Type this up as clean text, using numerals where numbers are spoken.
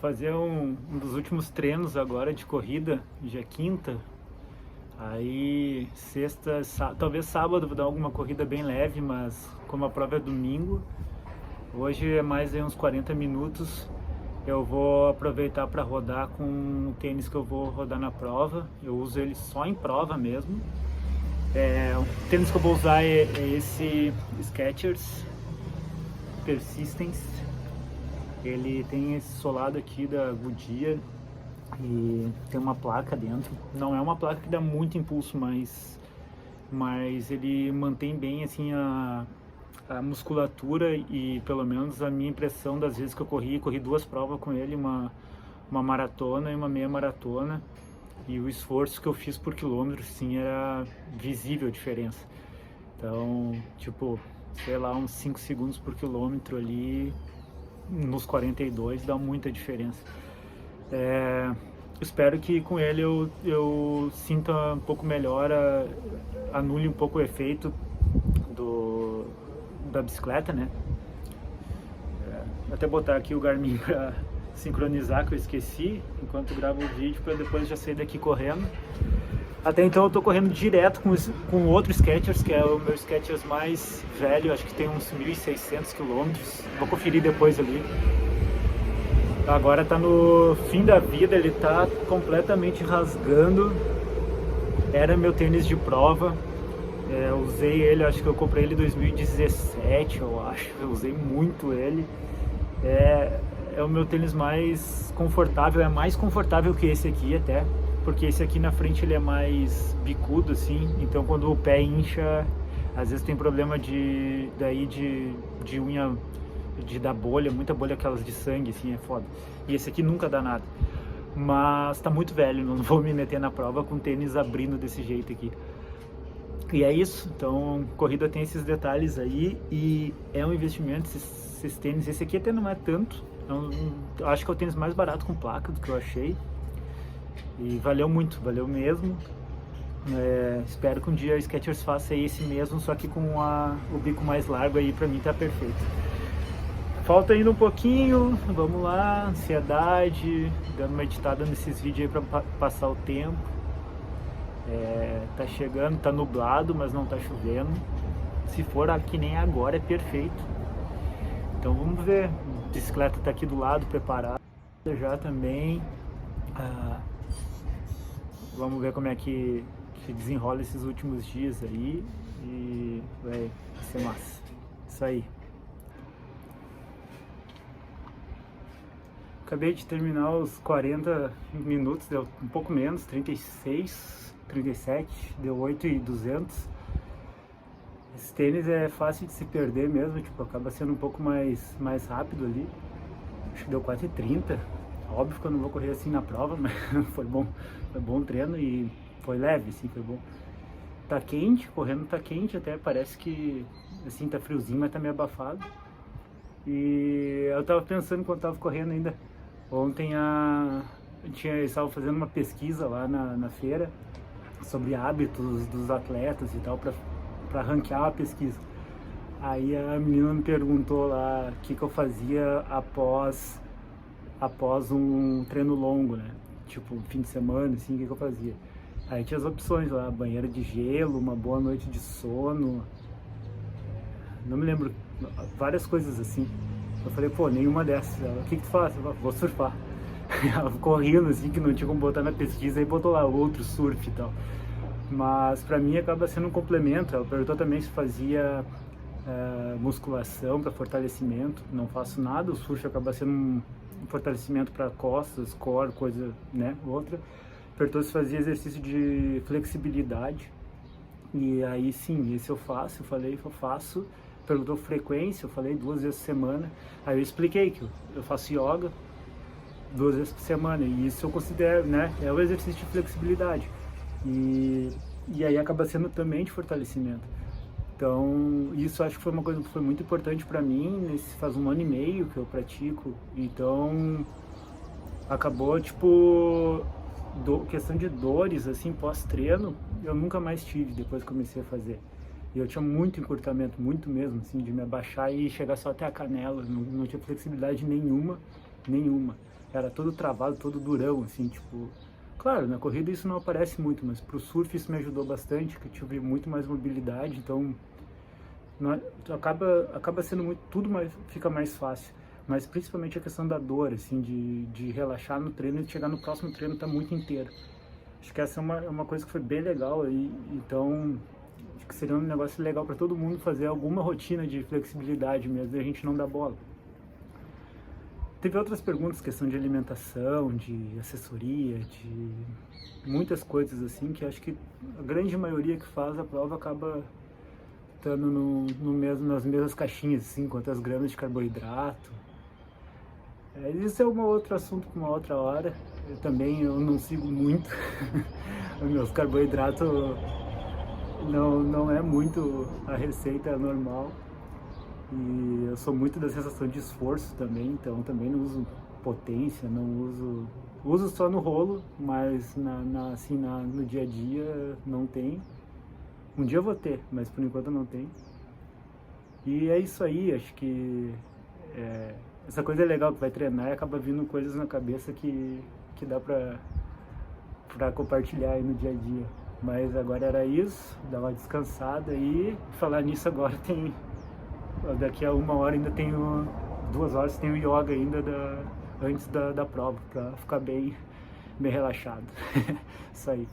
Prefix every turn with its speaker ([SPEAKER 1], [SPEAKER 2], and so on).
[SPEAKER 1] fazer um dos últimos treinos agora de corrida, dia quinta. Aí sexta, talvez sábado vou dar alguma corrida bem leve, mas como a prova é domingo, hoje é mais aí uns 40 minutos. Eu vou aproveitar para rodar com o tênis que eu vou rodar na prova. Eu uso ele só em prova mesmo. O tênis que eu vou usar é esse Skechers Persistence. Ele tem esse solado aqui da Goodyear e tem uma placa dentro. Não é uma placa que dá muito impulso, mas ele mantém bem assim a musculatura e pelo menos a minha impressão das vezes que eu corri 2 provas com ele, uma maratona e uma meia maratona, e o esforço que eu fiz por quilômetro, sim, era visível a diferença. Então, tipo, sei lá, uns 5 segundos por quilômetro ali, nos 42 dá muita diferença. Espero que com ele eu sinta um pouco melhor, anule um pouco o efeito da bicicleta, né? Vou até botar aqui o Garmin para sincronizar, que eu esqueci enquanto gravo o vídeo, para depois já sair daqui correndo. Até então eu tô correndo direto com outro Skechers, que é o meu Skechers mais velho, acho que tem uns 1.600 quilômetros. Vou conferir depois ali. Agora tá no fim da vida, ele tá completamente rasgando. Era meu tênis de prova. Eu usei ele, acho que eu comprei ele em 2017, eu usei muito ele. É o meu tênis mais confortável, é mais confortável que esse aqui até, porque esse aqui na frente ele é mais bicudo assim, então quando o pé incha, às vezes tem problema de unha, de dar bolha, muita bolha, aquelas de sangue assim, é foda. E esse aqui nunca dá nada, mas tá muito velho, não vou me meter na prova com tênis abrindo desse jeito aqui. E é isso, então corrida tem esses detalhes aí e é um investimento, esses tênis. Esse aqui até não é tanto, acho que é o tênis mais barato com placa do que eu achei. E valeu muito, valeu mesmo. Espero que um dia a Skechers faça esse mesmo, só que com o bico mais largo aí, pra mim tá perfeito. Falta ainda um pouquinho, vamos lá, ansiedade, dando uma editada nesses vídeos aí pra passar o tempo. Tá chegando, tá nublado, mas não tá chovendo. Se for que nem agora, é perfeito. Então vamos ver, a bicicleta tá aqui do lado, preparada já também. Vamos ver como é que desenrola esses últimos dias aí e vai ser massa. Isso aí. Acabei de terminar os 40 minutos, deu um pouco menos, 36, 37, deu 8.200. Esse tênis é fácil de se perder mesmo, tipo, acaba sendo um pouco mais rápido ali. Acho que deu 4.30. Óbvio que eu não vou correr assim na prova, mas foi bom o treino e foi leve, assim, foi bom. Tá quente, correndo tá quente até, parece que assim tá friozinho, mas tá meio abafado. E eu tava pensando enquanto tava correndo ainda, ontem eles estavam fazendo uma pesquisa lá na feira sobre hábitos dos atletas e tal, pra ranquear a pesquisa. Aí a menina me perguntou lá o que eu fazia após um treino longo, né? Tipo, fim de semana, assim, o que eu fazia? Aí tinha as opções lá, banheira de gelo, uma boa noite de sono, não me lembro, várias coisas assim. Eu falei, pô, nenhuma dessas. Ela, o que tu faz? Eu falei, vou surfar. Ela ficou rindo, assim, que não tinha como botar na pesquisa, e botou lá outro surf e tal. Mas pra mim acaba sendo um complemento. Ela perguntou também se fazia musculação para fortalecimento. Não faço nada, o surf acaba sendo um fortalecimento para costas, core, coisa, né, outra. Perguntou se fazia exercício de flexibilidade. E aí sim, esse eu faço, eu falei que eu faço. Perguntou frequência, eu falei 2 vezes por semana. Aí eu expliquei que eu faço yoga 2 vezes por semana, e isso eu considero, né, é o exercício de flexibilidade. E aí acaba sendo também de fortalecimento. Então, isso acho que foi uma coisa que foi muito importante para mim, faz 1 ano e meio que eu pratico. Então, acabou, tipo, questão de dores, assim, pós-treino, eu nunca mais tive depois que comecei a fazer. E eu tinha muito encurtamento, muito mesmo, assim, de me abaixar e chegar só até a canela, não tinha flexibilidade nenhuma, nenhuma. Era todo travado, todo durão, assim, tipo... Claro, na corrida isso não aparece muito, mas pro surf isso me ajudou bastante, que eu tive muito mais mobilidade, então acaba sendo muito, tudo fica mais fácil. Mas principalmente a questão da dor, assim, de relaxar no treino e chegar no próximo treino tá muito inteiro. Acho que essa é uma coisa que foi bem legal aí, então acho que seria um negócio legal para todo mundo fazer alguma rotina de flexibilidade mesmo, e a gente não dá bola. Teve outras perguntas, questão de alimentação, de assessoria, de muitas coisas assim, que acho que a grande maioria que faz a prova acaba estando nas mesmas caixinhas, assim, quantas gramas de carboidrato. Isso é um outro assunto para uma outra hora. Eu não sigo muito. Os meus carboidratos não é muito a receita normal. E eu sou muito da sensação de esforço também, então também não uso potência, uso só no rolo, mas no dia a dia não tem. Um dia eu vou ter, mas por enquanto não tem. E é isso aí, acho que essa coisa é legal, que vai treinar e acaba vindo coisas na cabeça que dá pra compartilhar aí no dia a dia. Mas agora era isso, dar uma descansada e falar nisso agora daqui a 1 hora ainda tenho, 2 horas tenho yoga ainda antes da prova, pra ficar bem relaxado. Isso aí.